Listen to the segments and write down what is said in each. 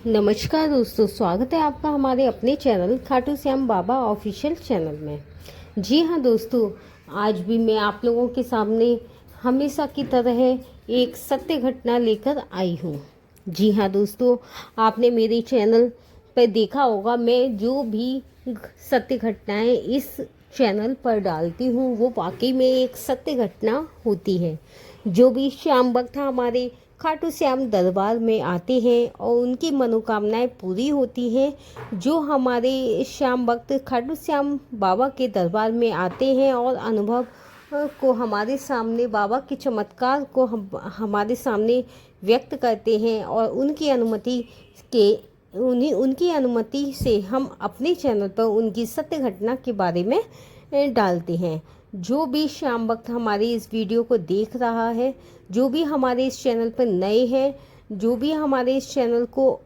नमस्कार दोस्तों, स्वागत है आपका हमारे अपने चैनल खाटू श्याम बाबा ऑफिशियल चैनल में। जी हाँ दोस्तों, आज भी मैं आप लोगों के सामने हमेशा की तरह एक सत्य घटना लेकर आई हूँ। जी हाँ दोस्तों, आपने मेरे चैनल पर देखा होगा, मैं जो भी सत्य घटनाएं इस चैनल पर डालती हूँ वो वाकई में एक सत्य घटना होती है। जो भी शाम वक्त हमारे खाटू श्याम दरबार में आते हैं और उनकी मनोकामनाएं पूरी होती हैं, जो हमारे शाम वक्त खाटू श्याम बाबा के दरबार में आते हैं और अनुभव को हमारे सामने, बाबा के चमत्कार को हमारे सामने व्यक्त करते हैं और उनकी अनुमति से हम अपने चैनल पर उनकी सत्य घटना के बारे में डालते हैं। जो भी शाम वक्त हमारी इस वीडियो को देख रहा है, जो भी हमारे इस चैनल पर नए हैं, जो भी हमारे इस चैनल को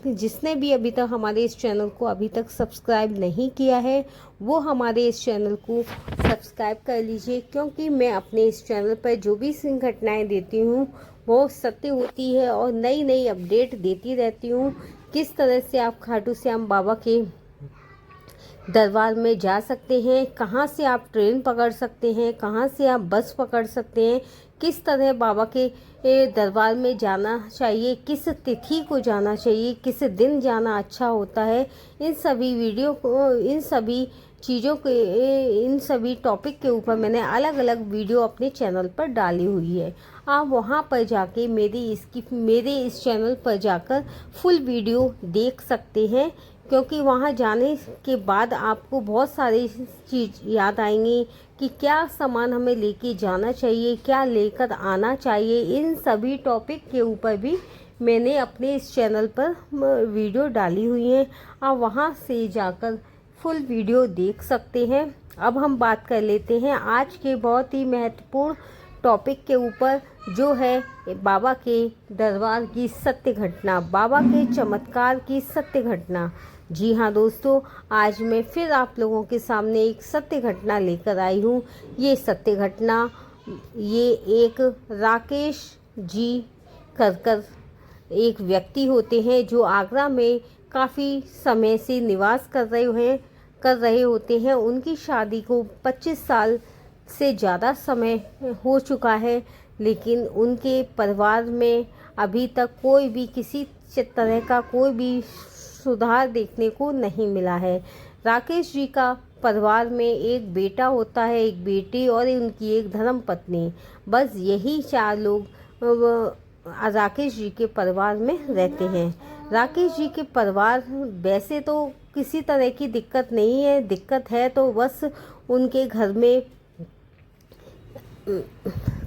जिसने भी अभी तक हमारे इस चैनल को अभी तक सब्सक्राइब नहीं किया है, वो हमारे इस चैनल को सब्सक्राइब कर लीजिए, क्योंकि मैं अपने इस चैनल पर जो भी घटनाएं देती हूँ वो सत्य होती है और नई नई अपडेट देती रहती हूँ। किस तरह से आप खाटू श्याम बाबा के दरबार में जा सकते हैं, कहाँ से आप ट्रेन पकड़ सकते हैं, कहाँ से आप बस पकड़ सकते हैं, किस तरह बाबा के दरबार में जाना चाहिए, किस तिथि को जाना चाहिए, किस दिन जाना अच्छा होता है, इन सभी चीज़ों के इन सभी टॉपिक के ऊपर मैंने अलग अलग वीडियो अपने चैनल पर डाली हुई है। आप वहां पर जाके मेरे इस चैनल पर जाकर फुल वीडियो देख सकते हैं, क्योंकि वहां जाने के बाद आपको बहुत सारी चीज़ याद आएंगी कि क्या सामान हमें लेके जाना चाहिए, क्या लेकर आना चाहिए। इन सभी टॉपिक के ऊपर भी मैंने अपने इस चैनल पर वीडियो डाली हुई है। आप वहां से जाकर फुल वीडियो देख सकते हैं। अब हम बात कर लेते हैं आज के बहुत ही महत्वपूर्ण टॉपिक के ऊपर, जो है बाबा के दरबार की सत्य घटना, बाबा के चमत्कार की सत्य घटना। जी हाँ दोस्तों, आज मैं फिर आप लोगों के सामने एक सत्य घटना लेकर आई हूँ। ये सत्य घटना, ये एक राकेश जी कर एक व्यक्ति होते हैं जो आगरा में काफ़ी समय से निवास कर रहे होते हैं। उनकी शादी को 25 साल से ज़्यादा समय हो चुका है, लेकिन उनके परिवार में अभी तक कोई भी किसी तरह का कोई भी सुधार देखने को नहीं मिला है। राकेश जी का परिवार में एक बेटा होता है, एक बेटी और उनकी एक धर्मपत्नी। बस यही 4 लोग राकेश जी के परिवार में रहते हैं। राकेश जी के परिवार वैसे तो किसी तरह की दिक्कत नहीं है, दिक्कत है तो बस उनके घर में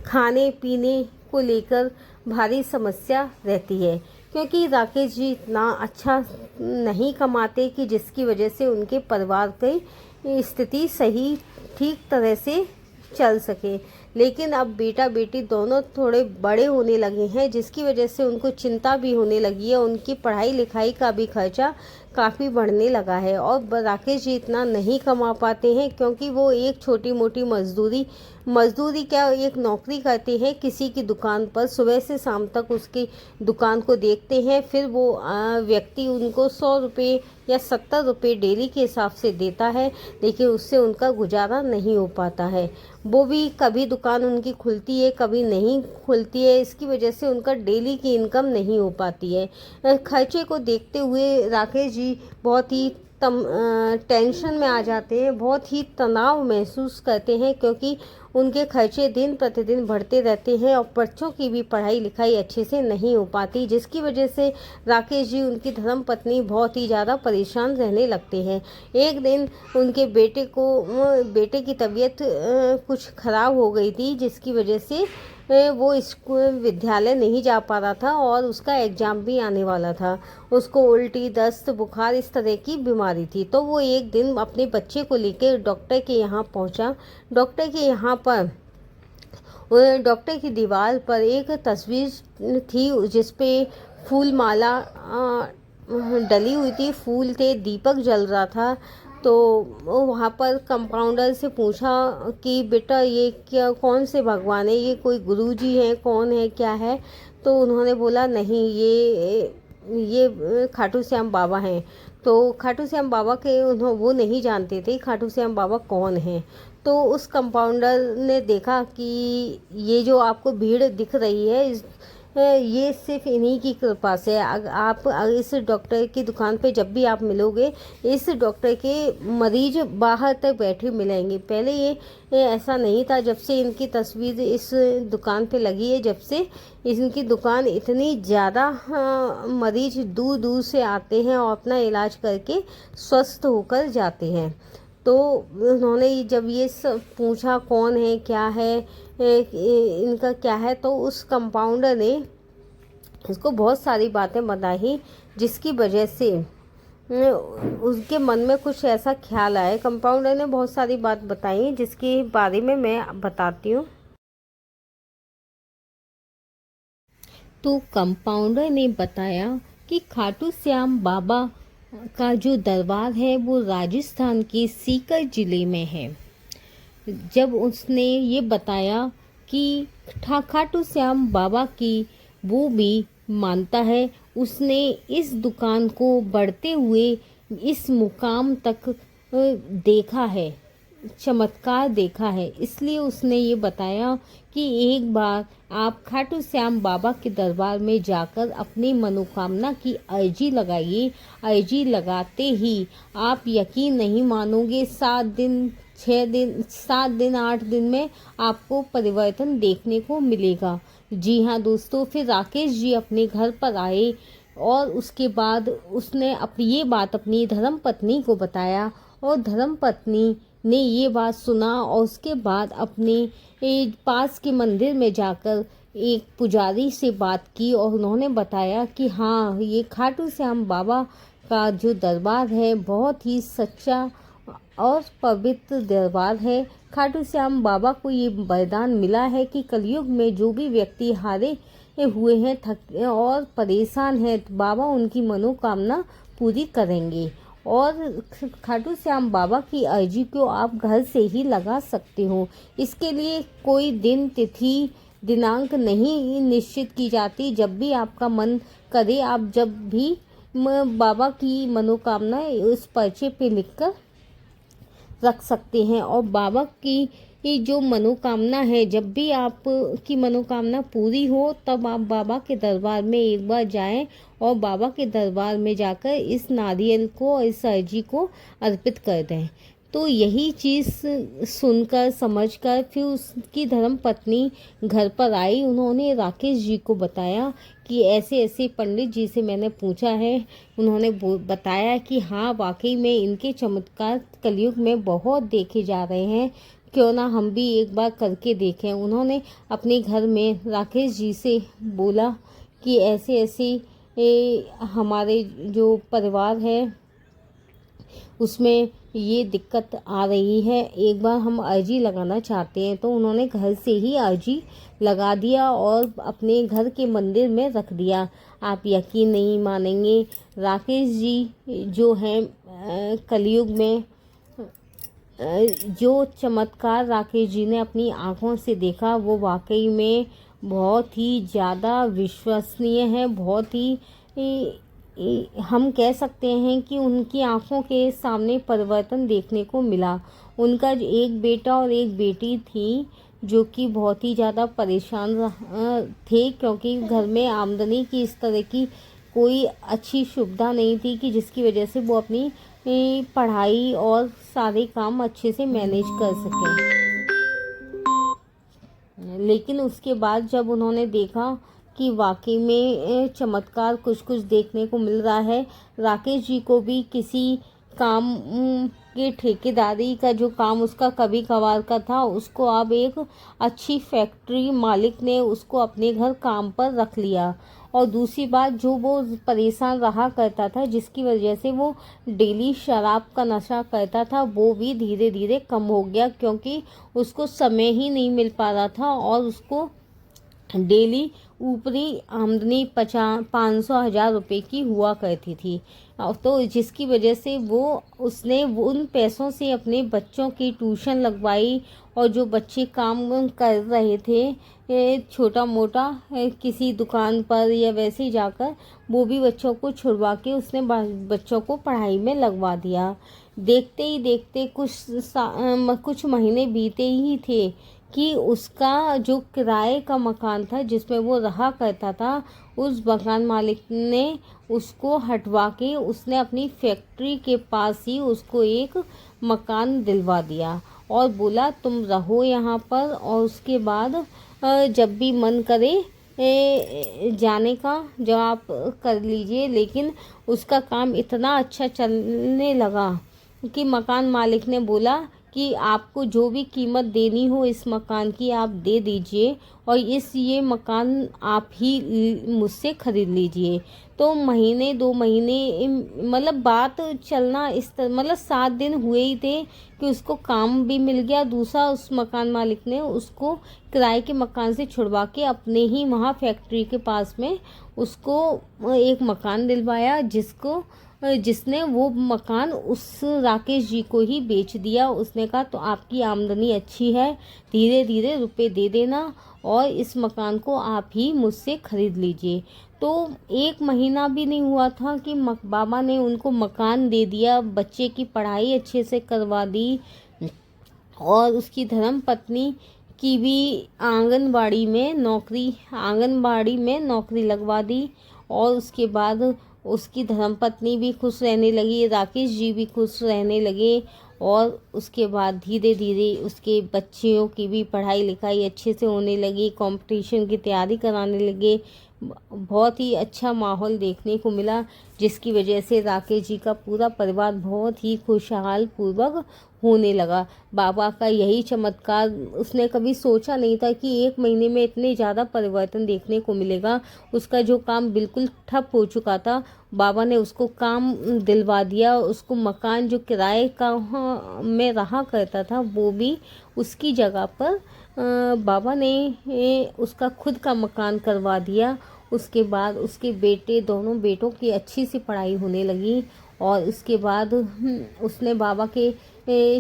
खाने पीने को लेकर भारी समस्या रहती है, क्योंकि राकेश जी इतना अच्छा नहीं कमाते कि जिसकी वजह से उनके परिवार की स्थिति सही ठीक तरह से चल सके। लेकिन अब बेटा बेटी दोनों थोड़े बड़े होने लगे हैं, जिसकी वजह से उनको चिंता भी होने लगी है। उनकी पढ़ाई लिखाई का भी खर्चा काफ़ी बढ़ने लगा है और राकेश जी इतना नहीं कमा पाते हैं, क्योंकि वो एक छोटी मोटी मजदूरी क्या एक नौकरी करते हैं किसी की दुकान पर। सुबह से शाम तक उसकी दुकान को देखते हैं, फिर वो व्यक्ति उनको 100 रुपये या 70 रुपये डेली के हिसाब से देता है, लेकिन उससे उनका गुजारा नहीं हो पाता है। वो भी कभी दुकान उनकी खुलती है, कभी नहीं खुलती है। इसकी वजह से उनका डेली की इनकम नहीं हो पाती है। खर्चे को देखते हुए राकेश जी बहुत ही टेंशन में आ जाते हैं, बहुत ही तनाव महसूस करते हैं, क्योंकि उनके खर्चे दिन प्रतिदिन बढ़ते रहते हैं और बच्चों की भी पढ़ाई लिखाई अच्छे से नहीं हो पाती, जिसकी वजह से राकेश जी, उनकी धर्मपत्नी बहुत ही ज़्यादा परेशान रहने लगते हैं। एक दिन उनके बेटे की तबीयत कुछ ख़राब हो गई थी, जिसकी वजह से वो स्कूल विद्यालय नहीं जा पा रहा था और उसका एग्ज़ाम भी आने वाला था। उसको उल्टी, दस्त, बुखार इस तरह की बीमारी थी। तो वो एक दिन अपने बच्चे को लेकर डॉक्टर के यहाँ पहुँचा। डॉक्टर के यहाँ पर डॉक्टर की दीवार पर एक तस्वीर थी, जिस पे फूल माला डली हुई थी, फूल थे, दीपक जल रहा था। तो वहाँ पर कंपाउंडर से पूछा कि बेटा ये क्या, कौन से भगवान है, ये कोई गुरुजी हैं, कौन है, क्या है। तो उन्होंने बोला नहीं, ये ये खाटू श्याम बाबा हैं। तो खाटू श्याम बाबा के वो नहीं जानते थे खाटू श्याम बाबा कौन हैं। तो उस कंपाउंडर ने देखा कि ये जो आपको भीड़ दिख रही है ये सिर्फ इन्हीं की कृपा से। आप इस डॉक्टर की दुकान पे जब भी आप मिलोगे, इस डॉक्टर के मरीज बाहर तक बैठे मिलेंगे। पहले ये ऐसा नहीं था। जब से इनकी तस्वीर इस दुकान पे लगी है, जब से इनकी दुकान इतनी ज़्यादा मरीज दूर दूर से आते हैं और अपना इलाज करके स्वस्थ होकर जाते हैं। तो उन्होंने जब ये सब पूछा कौन है, क्या है, इनका क्या है, तो उस कंपाउंडर ने उसको बहुत सारी बातें बताई, जिसकी वजह से उसके मन में कुछ ऐसा ख्याल आया। कंपाउंडर ने बहुत सारी बात बताई जिसके बारे में मैं बताती हूँ। तो कंपाउंडर ने बताया कि खाटू श्याम बाबा का जो दरबार है वो राजस्थान के सीकर जिले में है। जब उसने ये बताया कि खाटू श्याम बाबा की वो भी मानता है, उसने इस दुकान को बढ़ते हुए इस मुकाम तक देखा है, चमत्कार देखा है। इसलिए उसने ये बताया कि एक बार आप खाटू श्याम बाबा के दरबार में जाकर अपनी मनोकामना की अर्जी लगाइए। अर्जी लगाते ही आप यकीन नहीं मानोगे, 7 दिन 6 दिन 7 दिन 8 दिन में आपको परिवर्तन देखने को मिलेगा। जी हाँ दोस्तों, फिर राकेश जी अपने घर पर आए और उसके बाद उसने ये बात अपनी धर्मपत्नी को बताया और धर्मपत्नी ने ये बात सुना और उसके बाद अपने पास के मंदिर में जाकर एक पुजारी से बात की और उन्होंने बताया कि हाँ, ये खाटू श्याम बाबा का जो दरबार है बहुत ही सच्चा और पवित्र दरबार है। खाटू श्याम बाबा को ये वरदान मिला है कि कलयुग में जो भी व्यक्ति हारे हुए हैं, थके और परेशान हैं, बाबा उनकी मनोकामना पूरी करेंगे। और खाटू श्याम बाबा की अर्जी को आप घर से ही लगा सकते हो। इसके लिए कोई दिन तिथि दिनांक नहीं निश्चित की जाती। जब भी आपका मन करे, आप जब भी बाबा की मनोकामना उस पर्चे पे लिखकर रख सकते हैं। और बाबा की जो मनोकामना है, जब भी आप की मनोकामना पूरी हो तब आप बाबा के दरबार में एक बार जाएं और बाबा के दरबार में जाकर इस नारियल को और इस अर्जी को अर्पित कर दें। तो यही चीज़ सुनकर समझकर फिर उसकी धर्मपत्नी घर पर आई। उन्होंने राकेश जी को बताया कि ऐसे ऐसे पंडित जी से मैंने पूछा है। उन्होंने बताया कि हाँ, वाकई में इनके चमत्कार कलयुग में बहुत देखे जा रहे हैं, क्यों ना हम भी एक बार करके देखें। उन्होंने अपने घर में राकेश जी से बोला कि ऐसे ऐसे हमारे जो परिवार है उसमें ये दिक्कत आ रही है, एक बार हम अर्जी लगाना चाहते हैं। तो उन्होंने घर से ही अर्जी लगा दिया और अपने घर के मंदिर में रख दिया। आप यकीन नहीं मानेंगे, राकेश जी जो हैं कलयुग में जो चमत्कार राकेश जी ने अपनी आँखों से देखा वो वाकई में बहुत ही ज़्यादा विश्वसनीय है। बहुत ही हम कह सकते हैं कि उनकी आंखों के सामने परिवर्तन देखने को मिला। उनका एक बेटा और एक बेटी थी जो कि बहुत ही ज़्यादा परेशान थे, क्योंकि घर में आमदनी की इस तरह की कोई अच्छी सुविधा नहीं थी कि जिसकी वजह से वो अपनी पढ़ाई और सारे काम अच्छे से मैनेज कर सकें। लेकिन उसके बाद जब उन्होंने देखा कि वाकई में चमत्कार कुछ कुछ देखने को मिल रहा है, राकेश जी को भी किसी काम के ठेकेदारी का जो काम उसका कभी कभार का था, उसको अब एक अच्छी फैक्ट्री मालिक ने उसको अपने घर काम पर रख लिया। और दूसरी बात, जो वो परेशान रहा करता था जिसकी वजह से वो डेली शराब का नशा करता था, वो भी धीरे धीरे कम हो गया, क्योंकि उसको समय ही नहीं मिल पा रहा था और उसको डेली ऊपरी आमदनी 500,000 रुपये की हुआ करती थी। तो जिसकी वजह से उसने उन पैसों से अपने बच्चों की ट्यूशन लगवाई, और जो बच्चे काम कर रहे थे छोटा मोटा किसी दुकान पर या वैसे ही जाकर, वो भी बच्चों को छुड़वा के उसने बच्चों को पढ़ाई में लगवा दिया। देखते ही देखते कुछ महीने बीते ही थे कि उसका जो किराए का मकान था जिसमें वो रहा करता था, उस मकान मालिक ने उसको हटवा के उसने अपनी फैक्ट्री के पास ही उसको एक मकान दिलवा दिया और बोला तुम रहो यहाँ पर, और उसके बाद जब भी मन करे जाने का जब आप कर लीजिए। लेकिन उसका काम इतना अच्छा चलने लगा कि मकान मालिक ने बोला कि आपको जो भी कीमत देनी हो इस मकान की आप दे दीजिए, और ये मकान आप ही मुझसे ख़रीद लीजिए। तो महीने 2 महीने मतलब बात चलना इस तरह, मतलब 7 दिन हुए ही थे कि उसको काम भी मिल गया। दूसरा, उस मकान मालिक ने उसको किराए के मकान से छुड़वा के अपने ही वहाँ फैक्ट्री के पास में उसको एक मकान दिलवाया, जिसने वो मकान उस राकेश जी को ही बेच दिया। उसने कहा तो आपकी आमदनी अच्छी है, धीरे धीरे रुपए दे देना और इस मकान को आप ही मुझसे ख़रीद लीजिए। तो 1 महीना भी नहीं हुआ था कि बाबा ने उनको मकान दे दिया, बच्चे की पढ़ाई अच्छे से करवा दी, और उसकी धर्म पत्नी की भी आंगनबाड़ी में नौकरी लगवा दी। और उसके बाद उसकी धर्मपत्नी भी खुश रहने लगी, राकेश जी भी खुश रहने लगे, और उसके बाद धीरे धीरे उसके बच्चियों की भी पढ़ाई लिखाई अच्छे से होने लगी, कंपटीशन की तैयारी कराने लगे। बहुत ही अच्छा माहौल देखने को मिला, जिसकी वजह से राकेश जी का पूरा परिवार बहुत ही खुशहाल पूर्वक होने लगा। बाबा का यही चमत्कार, उसने कभी सोचा नहीं था कि 1 महीने में इतने ज़्यादा परिवर्तन देखने को मिलेगा। उसका जो काम बिल्कुल ठप हो चुका था, बाबा ने उसको काम दिलवा दिया। उसको मकान जो किराए का में रहा करता था, वो भी उसकी जगह पर बाबा ने उसका खुद का मकान करवा दिया। उसके बाद उसके दोनों बेटों की अच्छी सी पढ़ाई होने लगी, और उसके बाद उसने बाबा के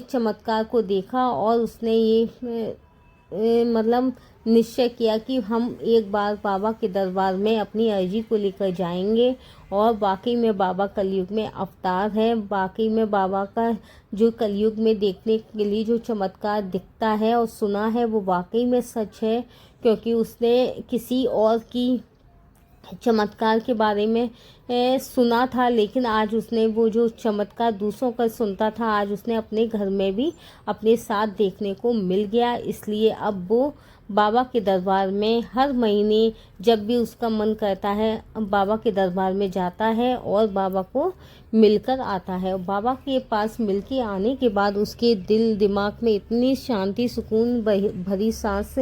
चमत्कार को देखा, और उसने ये मतलब निश्चय किया कि हम एक बार बाबा के दरबार में अपनी अर्जी को लेकर जाएंगे। और वाकई में बाबा कलयुग में अवतार है। वाकई में बाबा का जो कलयुग में देखने के लिए जो चमत्कार दिखता है और सुना है, वो वाकई में सच है, क्योंकि उसने किसी और की चमत्कार के बारे में सुना था, लेकिन आज उसने वो जो चमत्कार दूसरों का सुनता था, आज उसने अपने घर में भी अपने साथ देखने को मिल गया। इसलिए अब वो बाबा के दरबार में हर महीने जब भी उसका मन करता है, बाबा के दरबार में जाता है और बाबा को मिलकर आता है। बाबा के पास मिलके आने के बाद उसके दिल दिमाग में इतनी शांति सुकून भरी सांस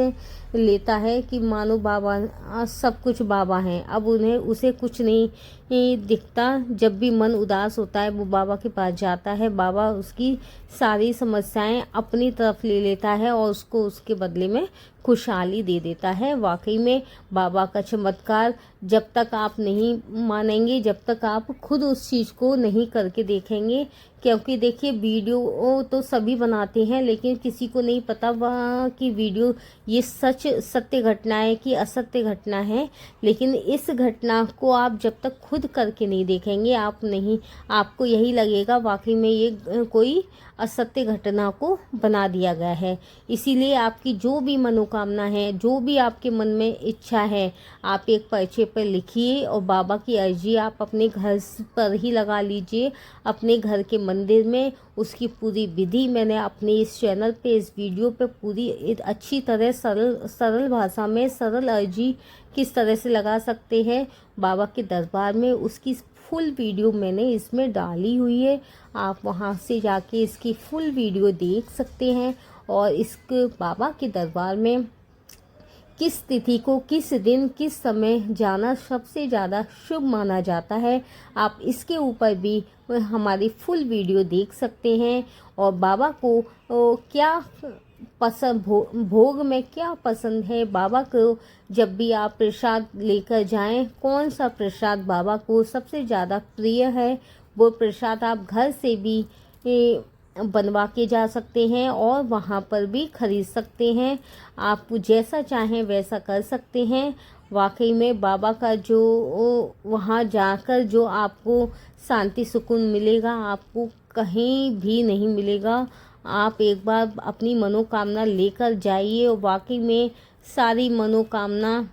लेता है कि मानो बाबा सब कुछ बाबा हैं। अब उसे कुछ नहीं दिखता। जब भी मन उदास होता है वो बाबा के पास जाता है, बाबा उसकी सारी समस्याएं अपनी तरफ ले लेता है और उसको उसके बदले में खुशहाली दे देता है। वाकई में बाबा का चमत्कार जब तक आप नहीं मानेंगे, जब तक आप खुद उस चीज़ को नहीं करके देखेंगे, क्योंकि देखिए वीडियो तो सभी बनाते हैं, लेकिन किसी को नहीं पता कि वीडियो ये सत्य घटना है कि असत्य घटना है। लेकिन इस घटना को आप जब तक खुद करके नहीं देखेंगे, आपको यही लगेगा वाकई में ये कोई असत्य घटना को बना दिया गया है। इसीलिए आपकी जो भी मनोकामना है, जो भी आपके मन में इच्छा है, आप एक पर्चे पर लिखिए और बाबा की अर्जी आप अपने घर पर ही लगा लीजिए, अपने घर के मंदिर में। उसकी पूरी विधि मैंने अपने इस चैनल पे, इस वीडियो पे पूरी अच्छी तरह सरल भाषा में सरल अर्जी किस तरह से लगा सकते हैं बाबा के दरबार में, उसकी फुल वीडियो मैंने इसमें डाली हुई है। आप वहां से जाके इसकी फुल वीडियो देख सकते हैं। और इस बाबा के दरबार में किस तिथि को, किस दिन, किस समय जाना सबसे ज़्यादा शुभ माना जाता है, आप इसके ऊपर भी हमारी फुल वीडियो देख सकते हैं। और बाबा को क्या पसंद भोग में क्या पसंद है बाबा को। जब भी आप प्रसाद लेकर जाएं, कौन सा प्रसाद बाबा को सबसे ज़्यादा प्रिय है, वो प्रसाद आप घर से भी बनवा के जा सकते हैं और वहाँ पर भी खरीद सकते हैं। आप जैसा चाहें वैसा कर सकते हैं। वाकई में बाबा का जो वहाँ जाकर जो आपको शांति सुकून मिलेगा, आपको कहीं भी नहीं मिलेगा। आप एक बार अपनी मनोकामना लेकर जाइए और वाकई में सारी मनोकामना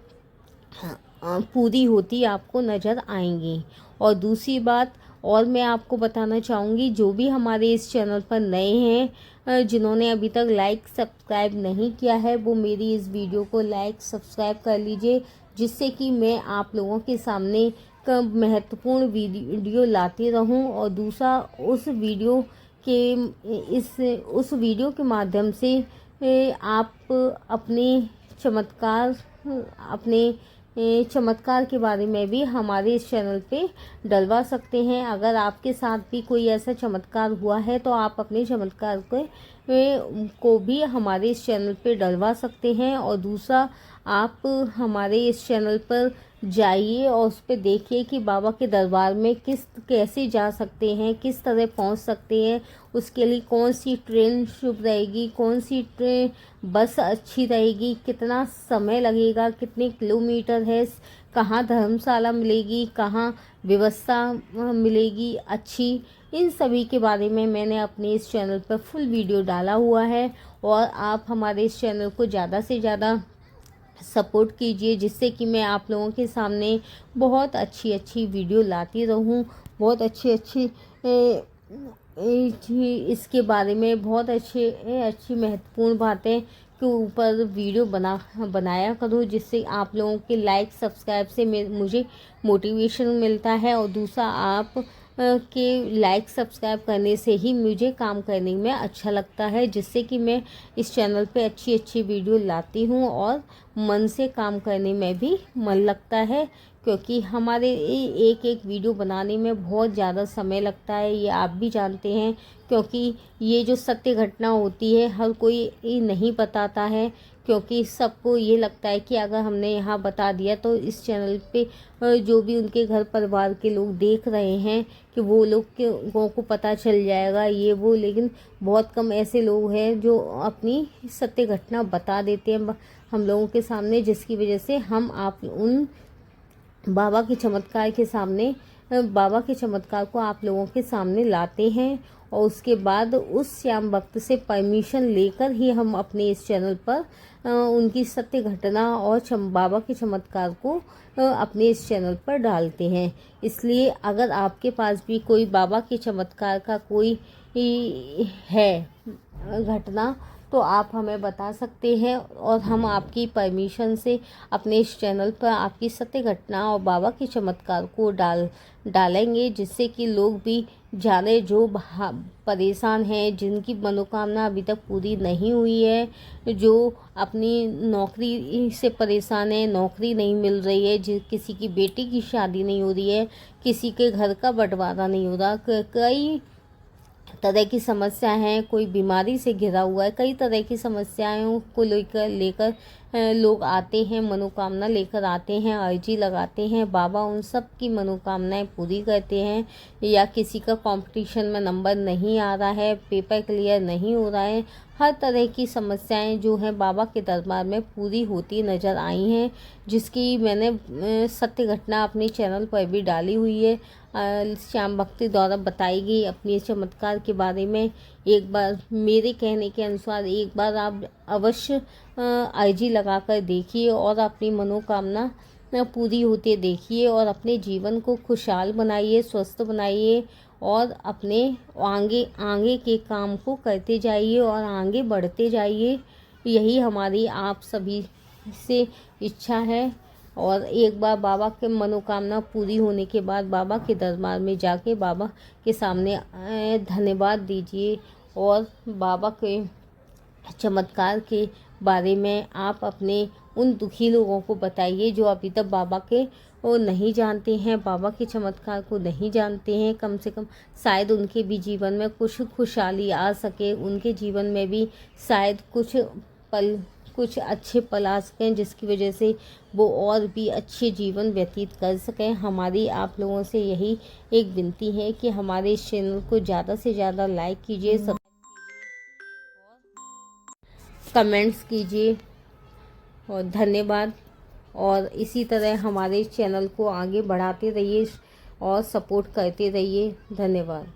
पूरी होती आपको नज़र आएंगी। और दूसरी बात और मैं आपको बताना चाहूँगी, जो भी हमारे इस चैनल पर नए हैं, जिन्होंने अभी तक लाइक सब्सक्राइब नहीं किया है, वो मेरी इस वीडियो को लाइक सब्सक्राइब कर लीजिए, जिससे कि मैं आप लोगों के सामने महत्वपूर्ण वीडियो लाती रहूं। और दूसरा, उस वीडियो के माध्यम से आप अपने चमत्कार के बारे में भी हमारे इस चैनल पे डलवा सकते हैं। अगर आपके साथ भी कोई ऐसा चमत्कार हुआ है तो आप अपने चमत्कार को भी हमारे इस चैनल पे डलवा सकते हैं। और दूसरा, आप हमारे इस चैनल पर जाइए और उस पर देखिए कि बाबा के दरबार में कैसे जा सकते हैं, किस तरह पहुंच सकते हैं, उसके लिए कौन सी ट्रेन शुभ रहेगी, कौन सी ट्रेन बस अच्छी रहेगी, कितना समय लगेगा, कितने किलोमीटर है, कहाँ धर्मशाला मिलेगी, कहाँ व्यवस्था मिलेगी अच्छी, इन सभी के बारे में मैंने अपने इस चैनल पर फुल वीडियो डाला हुआ है। और आप हमारे इस चैनल को ज़्यादा से ज़्यादा सपोर्ट कीजिए, जिससे कि मैं आप लोगों के सामने बहुत अच्छी अच्छी वीडियो लाती रहूं, बहुत अच्छी इसके बारे में बहुत अच्छी महत्वपूर्ण बातें के ऊपर वीडियो बनाया करूँ, जिससे आप लोगों के लाइक सब्सक्राइब से मुझे मोटिवेशन मिलता है। और दूसरा, आप के लाइक सब्सक्राइब करने से ही मुझे काम करने में अच्छा लगता है, जिससे कि मैं इस चैनल पे अच्छी वीडियो लाती हूँ और मन से काम करने में भी मन लगता है। क्योंकि हमारे एक वीडियो बनाने में बहुत ज़्यादा समय लगता है, ये आप भी जानते हैं। क्योंकि ये जो सत्य घटना होती है हर कोई नहीं बताता है, क्योंकि सबको ये लगता है कि अगर हमने यहाँ बता दिया तो इस चैनल पे जो भी उनके घर परिवार के लोग देख रहे हैं कि वो लोगों को पता चल जाएगा ये वो। लेकिन बहुत कम ऐसे लोग हैं जो अपनी सत्य घटना बता देते हैं हम लोगों के सामने, जिसकी वजह से हम आप उन बाबा के चमत्कार को आप लोगों के सामने लाते हैं। और उसके बाद उस श्याम भक्त से परमिशन लेकर ही हम अपने इस चैनल पर उनकी सत्य घटना और बाबा के चमत्कार को अपने इस चैनल पर डालते हैं। इसलिए अगर आपके पास भी कोई बाबा के चमत्कार का कोई है घटना तो आप हमें बता सकते हैं और हम आपकी परमिशन से अपने इस चैनल पर आपकी सत्य घटना और बाबा के चमत्कार को डालेंगे, जिससे कि लोग भी जाने जो परेशान हैं, जिनकी मनोकामना अभी तक पूरी नहीं हुई है, जो अपनी नौकरी से परेशान है, नौकरी नहीं मिल रही है, किसी की बेटी की शादी नहीं हो रही है, किसी के घर का बंटवारा नहीं हो रहा, कई तरह की समस्या हैं, कोई बीमारी से घिरा हुआ है, कई तरह की समस्याओं को लेकर लोग आते हैं, मनोकामना लेकर आते हैं, अर्जी लगाते हैं। बाबा उन सब की मनोकामनाएं पूरी करते हैं। या किसी का कंपटीशन में नंबर नहीं आ रहा है, पेपर क्लियर नहीं हो रहा है, हर तरह की समस्याएं जो हैं बाबा के दरबार में पूरी होती नज़र आई हैं, जिसकी मैंने सत्य घटना अपने चैनल पर भी डाली हुई है। श्याम भक्ति द्वारा बताई गई अपने चमत्कार के बारे में एक बार मेरे कहने के अनुसार एक बार आप अवश्य अर्जी लगा कर देखिए और अपनी मनोकामना पूरी होते देखिए और अपने जीवन को खुशहाल बनाइए, स्वस्थ बनाइए और अपने आगे के काम को करते जाइए और आगे बढ़ते जाइए। यही हमारी आप सभी से इच्छा है। और एक बार बाबा के मनोकामना पूरी होने के बाद बाबा के दरबार में जाके बाबा के सामने धन्यवाद दीजिए और बाबा के चमत्कार के बारे में आप अपने उन दुखी लोगों को बताइए जो अभी तक बाबा के वो नहीं जानते हैं, बाबा के चमत्कार को नहीं जानते हैं, कम से कम शायद उनके भी जीवन में कुछ खुशहाली आ सके, उनके जीवन में भी शायद कुछ अच्छे पल आ सकें, जिसकी वजह से वो और भी अच्छे जीवन व्यतीत कर सकें। हमारी आप लोगों से यही एक विनती है कि हमारे इस चैनल को ज़्यादा से ज़्यादा लाइक कीजिए, सब्सक्राइब कीजिए, कमेंट्स कीजिए और धन्यवाद। और इसी तरह हमारे चैनल को आगे बढ़ाते रहिए और सपोर्ट करते रहिए। धन्यवाद।